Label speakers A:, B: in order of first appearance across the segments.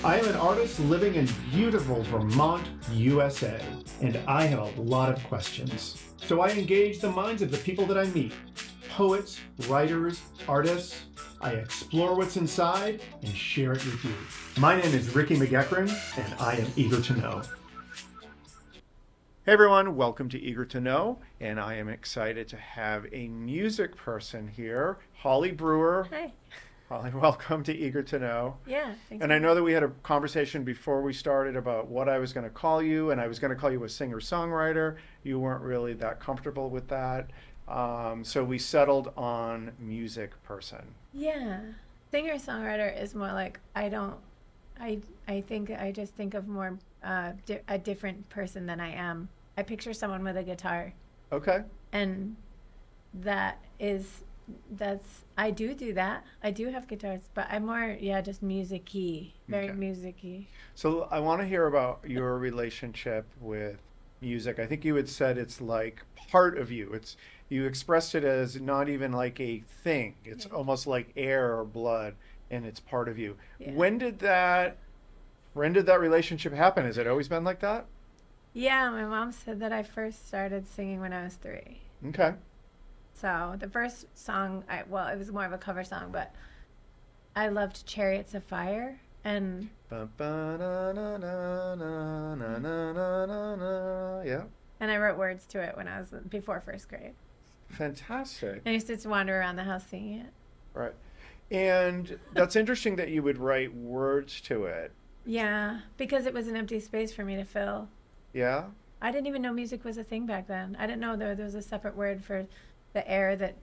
A: I am an artist living in beautiful Vermont, USA, and I have a lot of questions. So I engage the minds of the people that I meet. Poets, writers, artists. I explore what's inside and share it with you. My name is Ricky McGeckran, and I am eager to know. Hey everyone, welcome to Eager to Know, and I am excited to have a music person here, Holly Brewer.
B: Hi.
A: Holly, welcome to Eager to Know.
B: Yeah, thanks.
A: And I know that we had a conversation before we started about what I was going to call you, and I was going to call you a singer-songwriter. You weren't really that comfortable with that. So we settled on music person.
B: Yeah. Singer-songwriter is more like I think I just think of more a different person than I am. I picture someone with a guitar.
A: Okay.
B: And I do that. I do have guitars, but I'm more, just music-y, very
A: Okay.
B: music-y.
A: So I want to hear about your relationship with music. I think you had said it's like part of you. You expressed it as not even like a thing. It's
B: Yeah.
A: almost like air or blood, and it's part of you.
B: Yeah.
A: When did that relationship happen? Has it always been like that?
B: Yeah, my mom said that I first started singing when I was 3.
A: Okay.
B: So the first song, it was more of a cover song, but I loved Chariots of Fire, and
A: Yeah.
B: I wrote words to it when I was before first grade.
A: Fantastic.
B: I used to just wander around the house singing it.
A: Right. And that's interesting that you would write words to it.
B: Yeah, because it was an empty space for me to fill.
A: Yeah?
B: I didn't even know music was a thing back then. I didn't know there was a separate word for the air that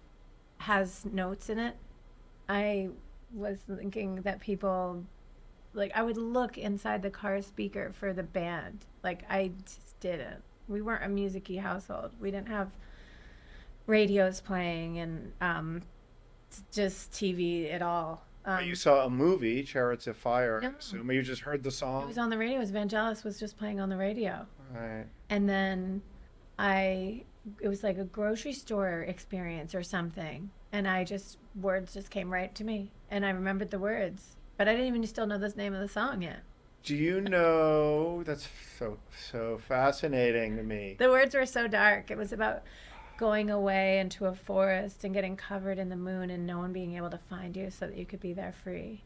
B: has notes in it. I was thinking that people, like, I would look inside the car speaker for the band. Like, I just didn't. We weren't a music-y household. We didn't have radios playing and just TV at all.
A: You saw a movie, Chariots of Fire, I
B: No.
A: assume. You just heard the
B: It
A: song.
B: was on the radio. It was Vangelis was just playing on the radio.
A: Right.
B: And then it was like a grocery store experience or something. And words just came right to me. And I remembered the words. But I didn't even still know the name of the song yet.
A: Do you know, that's so fascinating to me.
B: The words were so dark. It was about going away into a forest and getting covered in the moon and no one being able to find you so that you could be there free.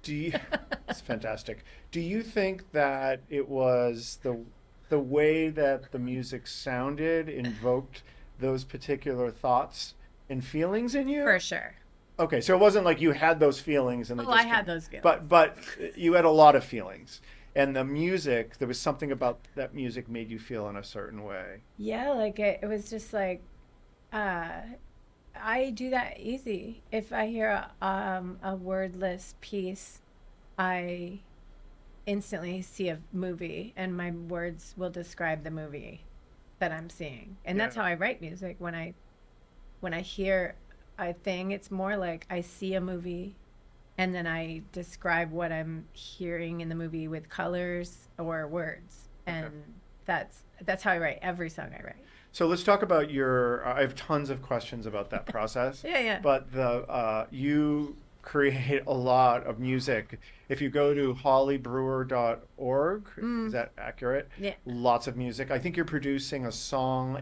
A: It's fantastic. Do you think that it was the way that the music sounded invoked those particular thoughts and feelings in you?
B: For sure.
A: Okay, so it wasn't like you had those feelings and they
B: I had those feelings.
A: But you had a lot of feelings. And the music, there was something about that music made you feel in a certain way.
B: Yeah, like it was just like, I do that easy. If I hear a wordless piece, I instantly see a movie, and my words will describe the movie that I'm seeing. And that's
A: Yeah.
B: how I write music. When I hear a thing, it's more like I see a movie, and then I describe what I'm hearing in the movie with colors or words, and that's how I write every song I write.
A: So let's talk about I have tons of questions about that process.
B: Yeah.
A: But you create a lot of music. If you go to hollybrewer.org, is that accurate?
B: Yeah.
A: Lots of music. I think you're producing a song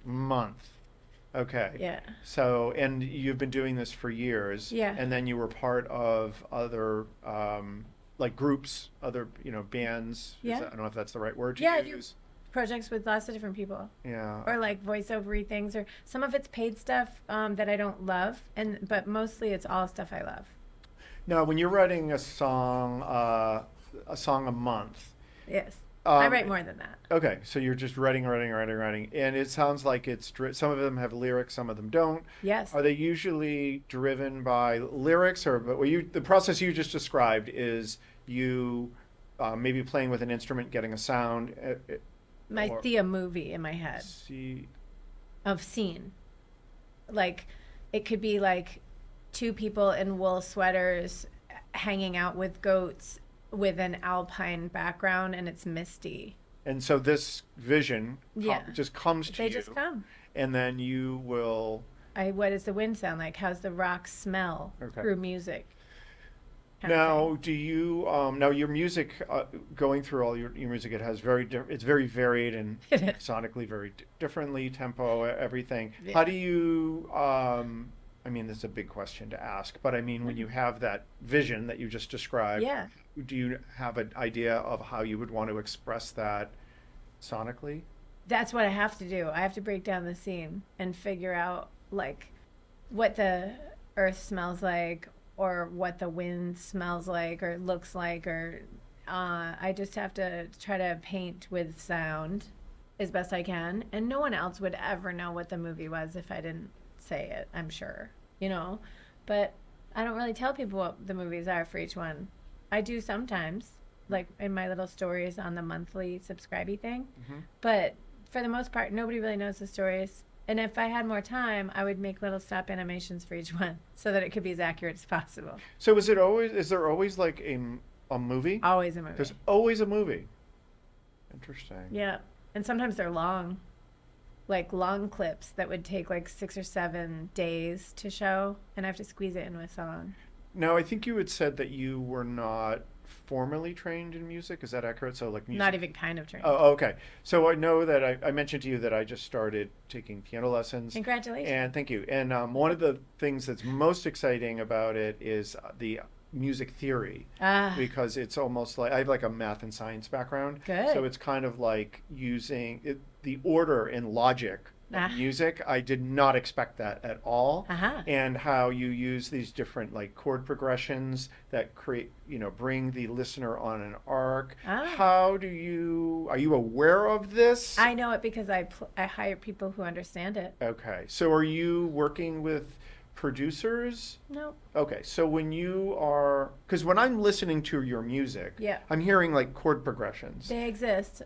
A: month. Okay.
B: Yeah.
A: So, and you've been doing this for years.
B: Yeah.
A: And then you were part of other, like groups, other, bands.
B: Yeah.
A: I don't know if that's the right word to
B: Yeah, I do.
A: use.
B: Projects with lots of different people.
A: Yeah.
B: Or like voiceover things, or some of it's paid stuff that I don't love, but mostly it's all stuff I love.
A: Now, when you're writing a song a month.
B: Yes. I write more than that.
A: Okay, so you're just writing, and it sounds like some of them have lyrics, some of them don't.
B: Yes.
A: Are they usually driven by lyrics, the process you just described is you maybe playing with an instrument, getting a sound?
B: I see a movie in my head of scene. Like, it could be like 2 people in wool sweaters hanging out with goats with an alpine background, and it's misty.
A: And so this vision
B: Yeah.
A: just comes to
B: They
A: you.
B: just come.
A: And then you will
B: What does the wind sound like? How's the rock smell
A: Okay.
B: through music? kind of
C: Now,
B: thing.
C: do you now your music going through all your music? It has it's very varied and
B: It is.
C: sonically very differently, tempo, everything. How
B: Yeah.
C: do you? I mean, this is a big question to ask, but I mean, when you have that vision that you just described,
B: Yeah.
C: do you have an idea of how you would want to express that sonically?
B: That's what I have to do. I have to break down the scene and figure out like what the earth smells like or what the wind smells like or looks like or I just have to try to paint with sound as best I can, and no one else would ever know what the movie was if I didn't say it, I'm sure, you know. But I don't really tell people what the movies are for each one. I do sometimes, like in my little stories on the monthly subscribey thing,
C: Hmm.
B: but for the most part, nobody really knows the stories. And if I had more time, I would make little stop animations for each one so that it could be as accurate as possible.
C: So is there always like a movie?
B: Always a
C: There's
B: movie.
C: always a movie. Interesting.
B: Yeah. And sometimes they're long, like long clips that would take like 6 or 7 days to show, and I have to squeeze it in with song.
C: Now, I think you had said that you were not formally trained in music. Is that accurate? So, like
B: Not
C: music.
B: even kind of trained.
C: Oh, okay. So I know that I mentioned to you that I just started taking piano lessons,
B: Congratulations.
C: and thank you. And one of the things that's most exciting about it is the music theory,
B: Ah,
C: because it's almost like I have like a math and science background, so
B: good.
C: it's kind of like using the order and logic of
B: Ah,
C: music. I did not expect that at all,
B: aha.
C: and how you use these different like chord progressions that create, bring the listener on an arc.
B: Ah.
C: How are you aware of this?
B: I know it because I hire people who understand it.
C: Okay, so are you working with producers?
B: No.
C: Okay, so because when I'm listening to your music,
B: Yeah.
C: I'm hearing like chord progressions.
B: They exist.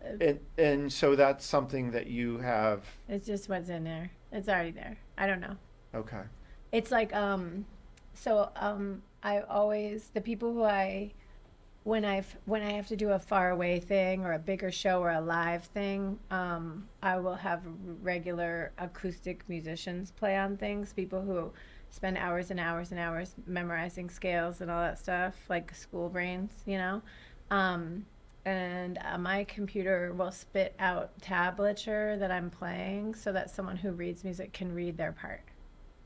C: And so that's something that you have.
B: It's just what's in there. It's already there. I don't know.
C: Okay.
B: It's like I always the people who I when I have to do a far away thing or a bigger show or a live thing, I will have regular acoustic musicians play on things, people who spend hours and hours and hours memorizing scales and all that stuff, like school brains, you know. And my computer will spit out tablature that I'm playing so that someone who reads music can read their part.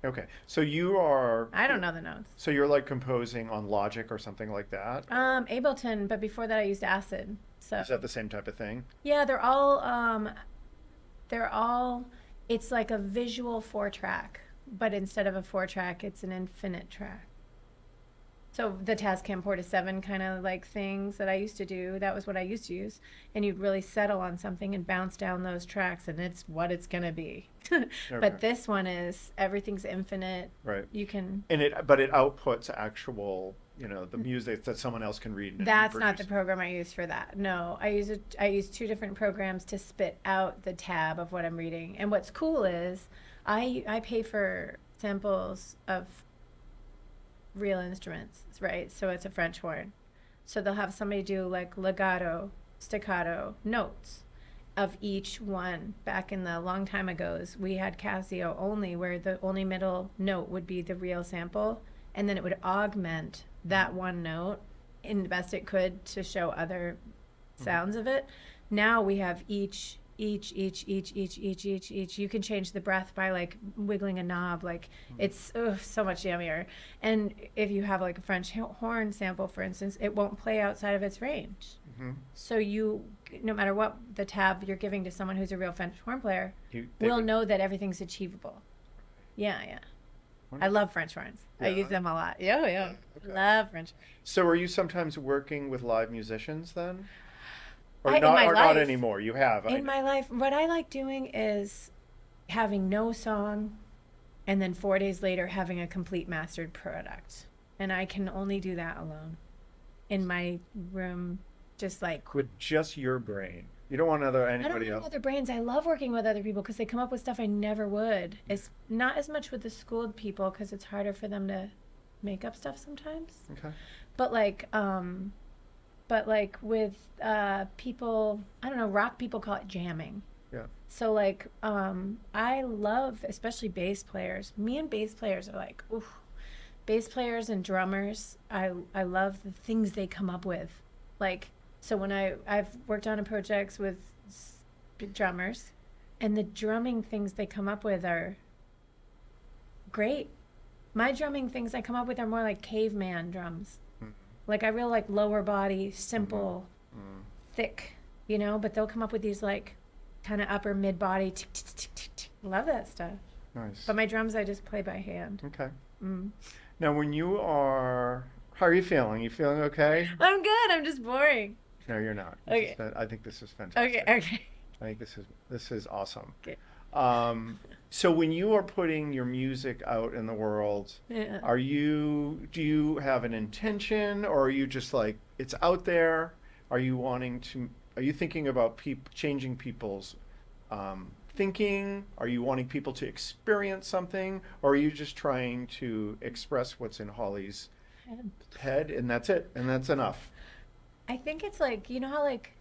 C: Okay. So you are.
B: I don't know the notes.
C: So you're like composing on Logic or something like that?
B: Ableton, but before that I used Acid. So
C: Is that the same type of thing?
B: yeah, they're all it's like a visual 4 track, but instead of a 4 track, it's an infinite track. So the Tascam Porta 7 kind of like things that I used to do, that was what I used to use. And you'd really settle on something and bounce down those tracks, and it's what it's going to be.
C: Okay.
B: But this one is everything's infinite.
C: Right.
B: You can.
C: But it outputs actual, the music that someone else can read and
B: That's not the
C: reproduce.
B: program I use for that. No, I use 2 different programs to spit out the tab of what I'm reading. And what's cool is I pay for samples of real instruments, right? So it's a French horn. So they'll have somebody do like legato, staccato notes of each one. Back in the long time ago's, we had Casio only, where the only middle note would be the real sample, and then it would augment that one note in the best it could to show other sounds of it. Now we have each. You can change the breath by like wiggling a knob. Like it's so much yummier. And if you have like a French horn sample, for instance, it won't play outside of its range.
C: Hmm.
B: So no matter what the tab you're giving to someone who's a real French horn player,
C: They
B: will
C: could-
B: know that everything's achievable. Yeah, yeah. I love French horns. I
C: Yeah.
B: use them a lot. Yeah, yeah.
C: Okay.
B: Love French.
C: So are you sometimes working with live musicians then? Or
B: In
C: not,
B: my
C: or not
B: life.
C: anymore? You have.
B: In my life, what I like doing is having no song and then 4 days later having a complete mastered product. And I can only do that alone in my room, just like.
C: With just your brain. You don't want
B: I don't
C: anybody
B: have
C: else.
B: other brains. I love working with other people because they come up with stuff I never would. It's not as much with the schooled people because it's harder for them to make up stuff sometimes.
C: Okay.
B: But with people, I don't know, rock people call it jamming.
C: Yeah.
B: So I love, especially bass players. Me and bass players are like, oof. bass players and drummers, I love the things they come up with. Like, so when I've worked on projects with drummers, and the drumming things they come up with are great. My drumming things I come up with are more like caveman drums. Like, I real like lower body, simple, thick, but they'll come up with these like kind of upper mid body. Love that stuff.
C: Nice.
B: But my drums, I just play by hand.
C: Okay. Now, how are you feeling? You feeling okay?
B: I'm good. I'm just boring.
C: No, you're not.
B: Okay.
C: I think this is fantastic.
B: Okay.
C: I think this is awesome.
B: Okay.
C: So when you are putting your music out in the world,
B: Yeah.
C: do you have an intention, or are you just like, it's out there? Are you thinking about changing people's thinking? Are you wanting people to experience something? Or are you just trying to express what's in Holly's head, and that's it, and that's enough?
B: I think it's like, how like,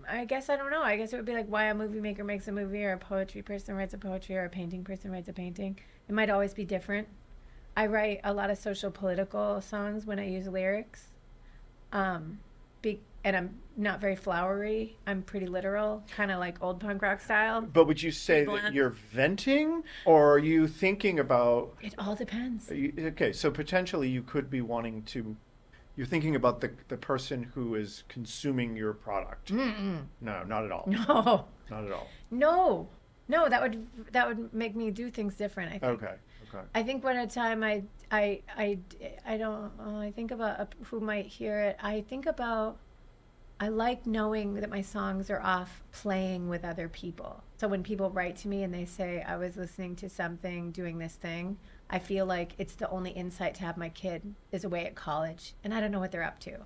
B: I guess I don't know. I guess it would be like why a movie maker makes a movie, or a poetry person writes a poetry, or a painting person writes a painting. It might always be different. I write a lot of social political songs when I use lyrics. And I'm not very flowery. I'm pretty literal, kind of like old punk rock style.
C: But would you say that you're venting, or are you thinking about...
B: It all depends.
C: Okay, so potentially you could be you're thinking about the person who is consuming your product.
B: Mm-mm.
C: No, not at all.
B: No.
C: Not at all.
B: No, that would make me do things different, I think.
C: Okay.
B: I think one at a time I don't I think about who might hear it. I like knowing that my songs are off playing with other people. So when people write to me and they say, I was listening to something, doing this thing, I feel like it's the only insight to have my kid is away at college, and I don't know what they're up to.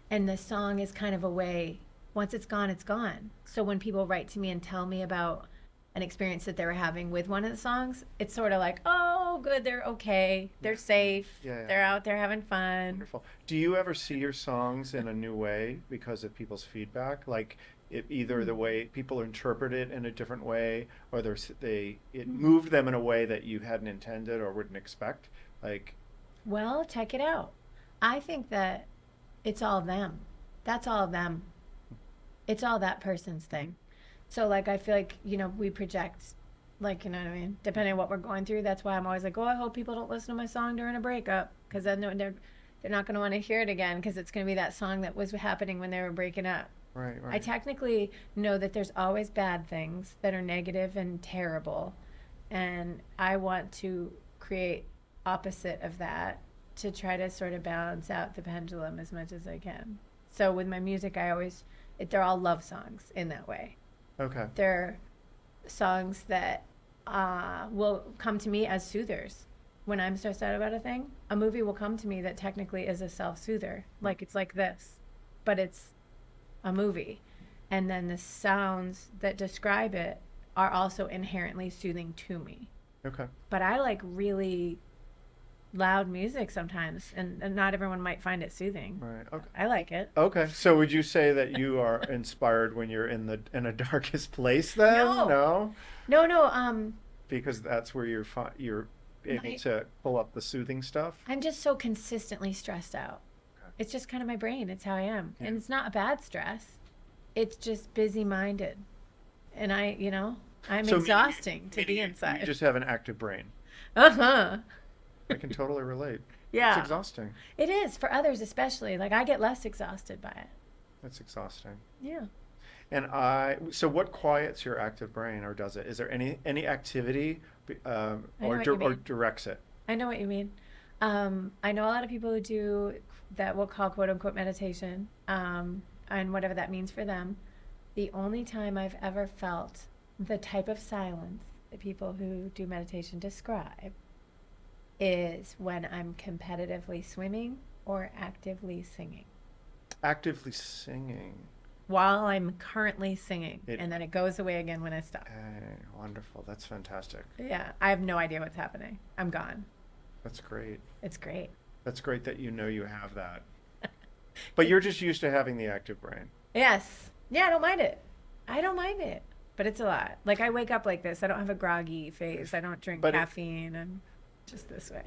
B: And the song is kind of a way, once it's gone, it's gone. So when people write to me and tell me about an experience that they were having with one of the songs, it's sort of like, oh, good, they're okay, they're safe, they're out there having fun.
C: Wonderful. Do you ever see your songs in a new way because of people's feedback? Like either the way people interpret it in a different way, or it moved them in a way that you hadn't intended or wouldn't expect? Like,
B: well, check it out. I think that it's all them. That's all them. It's all that person's thing. So, like, I feel like, we project, like, you know what I mean? Depending on what we're going through, that's why I'm always like, I hope people don't listen to my song during a breakup, because then they're not going to want to hear it again, because it's going to be that song that was happening when they were breaking up.
C: Right.
B: I technically know that there's always bad things that are negative and terrible, and I want to create opposite of that to try to sort of balance out the pendulum as much as I can. So with my music, they're all love songs in that way.
C: Okay.
B: They're songs that will come to me as soothers. When I'm stressed out about a thing, a movie will come to me that technically is a self-soother. Like, it's like this, but it's a movie. And then the sounds that describe it are also inherently soothing to me.
C: Okay.
B: But I like really loud music sometimes, and not everyone might find it soothing.
C: Right. Okay.
B: I like it.
C: Okay. So would you say that you are inspired when you're in a darkest place then?
B: No.
C: Because that's where you're able to pull up the soothing stuff?
B: I'm just so consistently stressed out. Okay. It's just kind of my brain. It's how I am. Yeah. And it's not a bad stress. It's just busy-minded. And I'm exhausting to be inside.
C: You just have an active brain.
B: Uh-huh.
C: I can totally relate.
B: Yeah.
C: It's exhausting.
B: It is, for others especially. Like, I get less exhausted by it.
C: It's exhausting.
B: Yeah.
C: And so what quiets your active brain, or does it? Is there any activity or directs it?
B: I know what you mean. I know a lot of people who do that we'll call quote unquote meditation, and whatever that means for them. The only time I've ever felt the type of silence that people who do meditation describe is when I'm competitively swimming or actively singing.
C: Actively singing.
B: While I'm currently singing, and then it goes away again when I stop.
C: Wonderful. That's fantastic.
B: Yeah, I have no idea what's happening. I'm gone.
C: That's great.
B: It's great.
C: That's great that you have that. But you're just used to having the active brain.
B: Yes. Yeah, I don't mind it. but it's a lot. Like I wake up like this. I don't have a groggy face. I don't drink
C: But
B: caffeine. I'm just this way.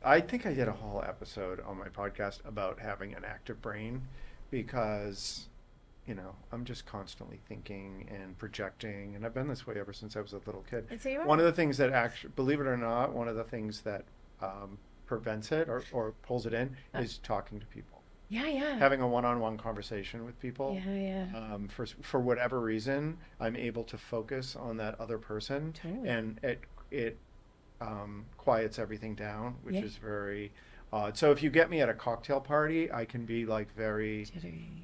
C: I think I did a whole episode on my podcast about having an active brain because, I'm just constantly thinking and projecting, and I've been this way ever since I was a little kid.
B: And so you are.
C: One of the things that actually, believe it or not, one of the things that prevents it or pulls it in is talking to people.
B: Yeah, yeah.
C: Having a one-on-one conversation with people.
B: Yeah, yeah.
C: For whatever reason, I'm able to focus on that other person,
B: Totally.
C: and it quiets everything down, which
B: Yeah.
C: is very odd. So if you get me at a cocktail party, I can be like very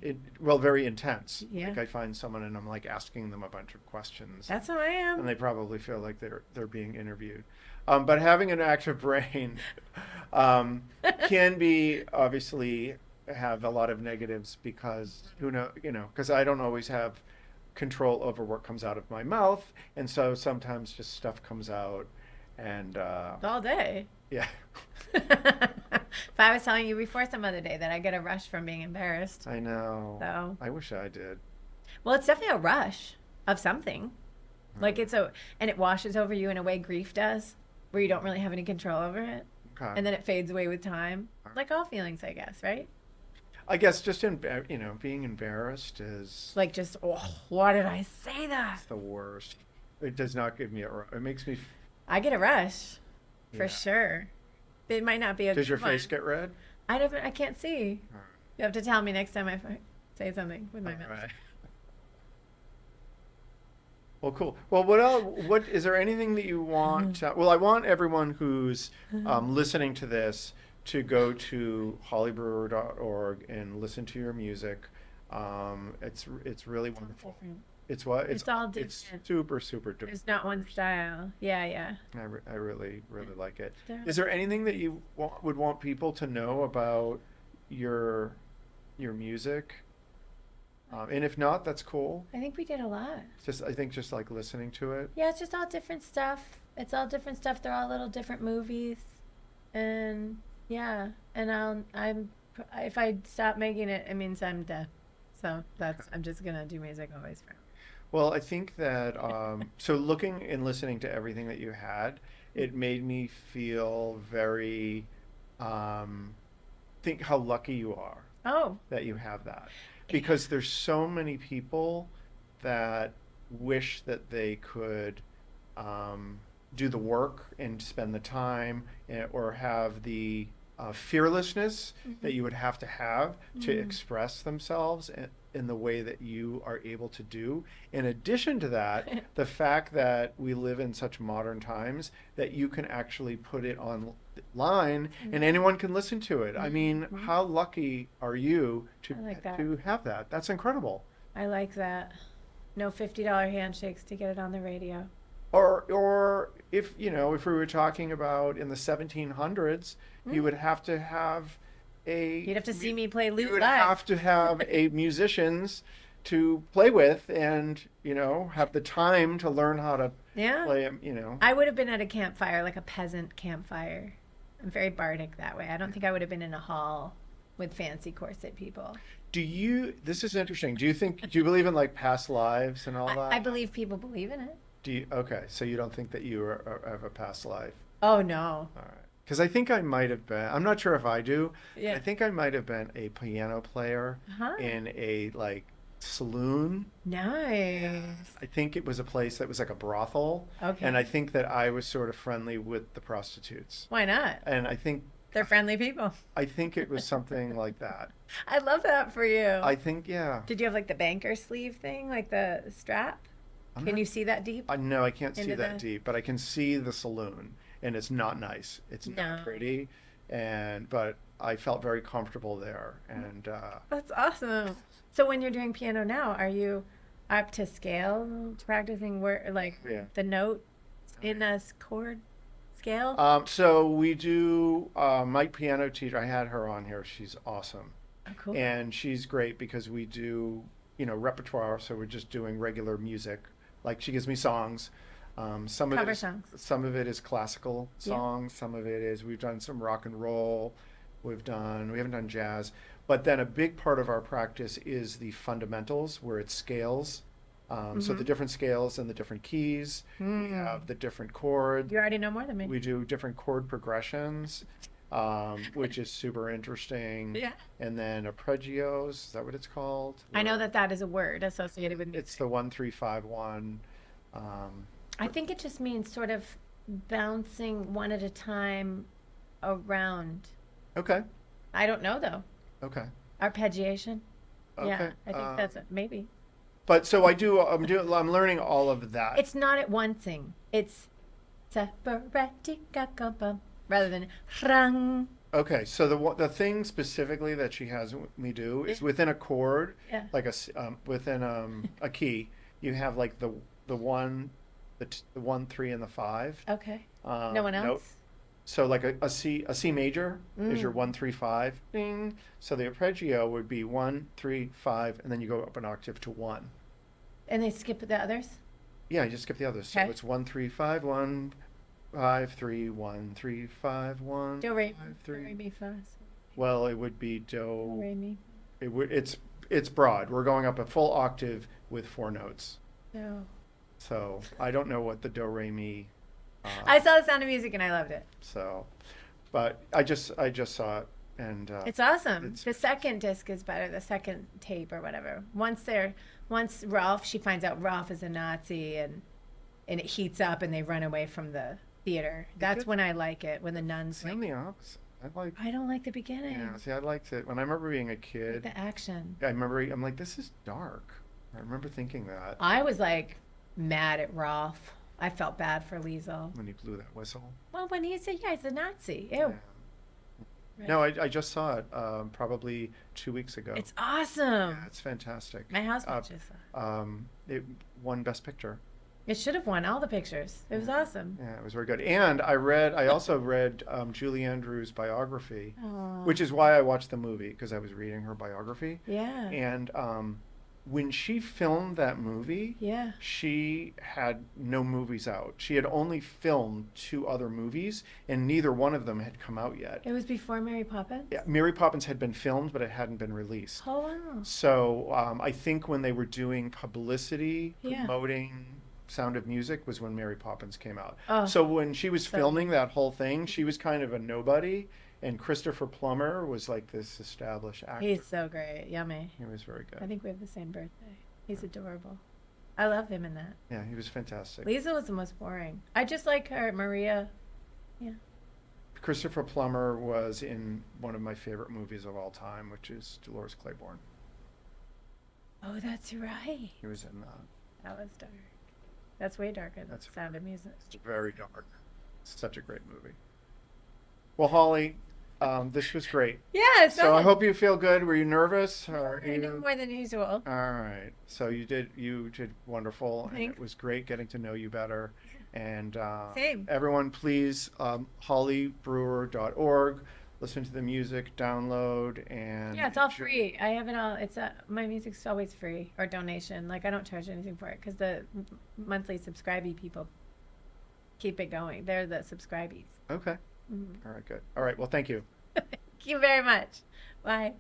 C: intense.
B: Yeah.
C: Like I find someone and I'm like asking them a bunch of questions,
B: That's how I am.
C: and they probably feel like they're being interviewed. But having an active brain can be obviously have a lot of negatives because because I don't always have control over what comes out of my mouth, and so sometimes just stuff comes out, and
B: All day.
C: yeah.
B: If I was telling you before some other day that I get a rush from being embarrassed.
C: I know.
B: So.
C: I wish I did.
B: Well, it's definitely a rush of something. Like and it washes over you in a way grief does, where you don't really have any control over it.
C: Okay.
B: And then it fades away with time. Like all feelings, I guess, right?
C: I guess just being embarrassed is
B: Like just, why did I say that?
C: the worst. It does not give me it makes me.
B: I get a rush, for
C: Yeah.
B: sure. It might not be a
C: Does your
B: good one.
C: face get red?
B: I can't see.
C: All right.
B: You have to tell me next time I say something with my mouth.
C: All right. Well, cool. Well, what else? What is there anything that you want? Well, I want everyone who's listening to this to go to hollybrewer.org and listen to your music. It's really wonderful.
B: Different.
C: It's what?
B: It's all
C: It's
B: different.
C: super, super different.
B: There's not one style. Yeah, yeah.
C: I really, really like it.
B: There-
C: Is there anything that you would want people to know about your music? And if not, that's cool.
B: I think we did a lot.
C: I think just like listening to it.
B: Yeah, it's just all different stuff. It's all different stuff. They're all little different movies, and yeah. And if I stop making it, it means I'm dead. So I'm just gonna do music always forever.
C: Well, I think that so looking and listening to everything that you had, it made me feel very think how lucky you are
B: Oh,
C: that you have that. Because there's so many people that wish that they could do the work and spend the time or have the fearlessness that you would have to express themselves in the way that you are able to do. In addition to that, the fact that we live in such modern times that you can actually put it online and anyone can listen to it. I mean, how lucky are you
B: I like that.
C: to have that? That's incredible.
B: I like that. No $50 handshakes to get it on the radio.
C: Or if we were talking about in the 1700s, you would have to have
B: You'd have to see me play
C: you
B: lute
C: would
B: live.
C: have to have musicians to play with and have the time to learn how to
B: Yeah.
C: play them.
B: I would have been at a campfire, like a peasant campfire. I'm very bardic that way. I don't think I would have been in a hall with fancy corset people.
C: This is interesting, do you believe in like past lives and all that?
B: I believe people believe in it.
C: Okay, so you don't think that you have a past life?
B: Oh, no.
C: All right. Because I think I might have been, I'm not sure if I do,
B: Yeah.
C: I think I might have been a piano player
B: Uh-huh.
C: in a like saloon.
B: Nice.
C: I think it was a place that was like a brothel.
B: Okay.
C: And I think that I was sort of friendly with the prostitutes.
B: Why not?
C: And I think
B: They're friendly people.
C: it was something like that.
B: I love that for you.
C: I think, yeah.
B: Did you have like the banker sleeve thing, like the strap?
C: I'm
B: Can
C: not-
B: you see that deep?
C: No, I can't see
B: Into
C: that
B: the-
C: deep, but I can see the saloon, and it's not nice. It's not
B: No.
C: pretty, but I felt very comfortable there, and
B: That's awesome. So when you're doing piano now, are you up to scale, practicing
C: Yeah.
B: the note in a chord scale?
C: so we do. My piano teacher, I had her on here. She's awesome,
B: Oh, cool.
C: and she's great because we do repertoire. So we're just doing regular music. Like she gives me songs. Some of
B: Cover
C: it is,
B: songs.
C: Some of it is classical
B: Yeah.
C: songs. Some of it is we've done some rock and roll. We haven't done jazz. But then a big part of our practice is the fundamentals, where it's scales So the different scales and the different keys. We have the different chords.
B: You already know more than me.
C: We do different chord progressions, which is super interesting.
B: Yeah.
C: And then arpeggios, is that what it's called?
B: I know that is a word associated with music.
C: It's the 1-3-5-1.
B: I think it just means sort of bouncing one at a time around.
C: Okay.
B: I don't know though.
C: Okay.
B: Arpeggiation.
C: Okay.
B: Yeah, I think that's it. Maybe.
C: But so I'm learning all of that.
B: It's not at oncing. It's separatica rather than rang.
C: Okay, so the thing specifically that she has me do is within a chord,
B: Yeah.
C: like within a key, you have like the 1, the 1, 3, and the 5.
B: Okay. No one else?
C: Note. So like a C major is your 1, 3, 5. Ding. So the arpeggio would be 1, 3, 5, and then you go up an octave to 1.
B: And they skip the others?
C: Yeah, you just skip the others.
B: Okay.
C: So it's 1, 3, 5, 1, 5, 3, 1, 3, 5, 1.
B: Do re
C: 5, 3.
B: mi fa.
C: Well, it would be
B: Do re mi.
C: It's broad. We're going up a full octave with 4 notes.
B: Do.
C: So I don't know what the do re mi.
B: I saw The Sound of Music and I loved it.
C: So, but I just saw it and
B: It's awesome.
C: it's-
B: The second disc is better. The second tape or whatever. Once Rolf, she finds out Rolf is a Nazi and it heats up and they run away from the theater. That's
C: gets-
B: when I like it. When the nuns.
C: see, I'm the opposite.
B: I don't like the beginning.
C: Yeah. See, I liked it when I remember being a kid.
B: The action.
C: I'm like, this is dark. I remember thinking that
B: I was like mad at Rolf. I felt bad for Liesel.
C: when he blew that whistle.
B: Well, when he said, yeah, he's a Nazi. Ew.
C: Yeah.
B: Right.
C: No, I just saw it probably 2 weeks ago.
B: It's awesome.
C: Yeah, it's fantastic.
B: My housemate just saw it.
C: It won Best Picture.
B: It should have won all the pictures. It was awesome.
C: Yeah, it was very good. And I also read Julie Andrews' biography,
B: Aw.
C: which is why I watched the movie, because I was reading her biography.
B: Yeah.
C: And when she filmed that movie,
B: Yeah.
C: she had no movies out. She had only filmed 2 other movies, and neither one of them had come out yet.
B: It was before Mary Poppins?
C: Yeah, Mary Poppins had been filmed, but it hadn't been released.
B: Oh, wow.
C: So I think when they were doing publicity,
B: Yeah.
C: promoting Sound of Music was when Mary Poppins came out.
B: Oh,
C: So when she was
B: so-
C: filming that whole thing, she was kind of a nobody, and Christopher Plummer was like this established actor.
B: He's so great. Yummy.
C: He was very
B: I
C: good.
B: think we have the same birthday. He's adorable. I love him in that.
C: Yeah, he was fantastic.
B: Lisa was the most boring. I just like her. Maria.
C: Christopher Plummer was in one of my favorite movies of all time, which is Dolores Claiborne.
B: Oh, that's right.
C: He was in that.
B: That was dark. That's way darker than
C: That's-
B: Sound of Music.
C: It's very dark. Such a great movie. Well, Holly, this was great.
B: Yeah, it's
C: So I hope you feel good. Were you nervous? Or
B: I know more than usual.
C: All right. So you did wonderful, and
B: Thanks.
C: it was great getting to know you better. And
B: Same.
C: everyone, please, hollybrewer.org. Listen to the music, download, and
B: Yeah, it's all free. I have it all. It's my music's always free or donation. Like I don't charge anything for it because the monthly subscribey people keep it going. They're the subscribees.
C: Okay.
B: Mhm.
C: All right. Good. All right. Well, thank you.
B: Thank you very much. Bye.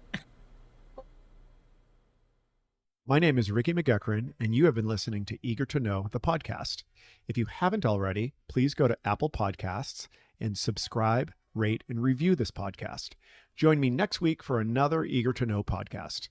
A: My name is Ricky McGuckran, and you have been listening to Eager to Know, the podcast. If you haven't already, please go to Apple Podcasts and subscribe, rate, and review this podcast. Join me next week for another Eager to Know podcast.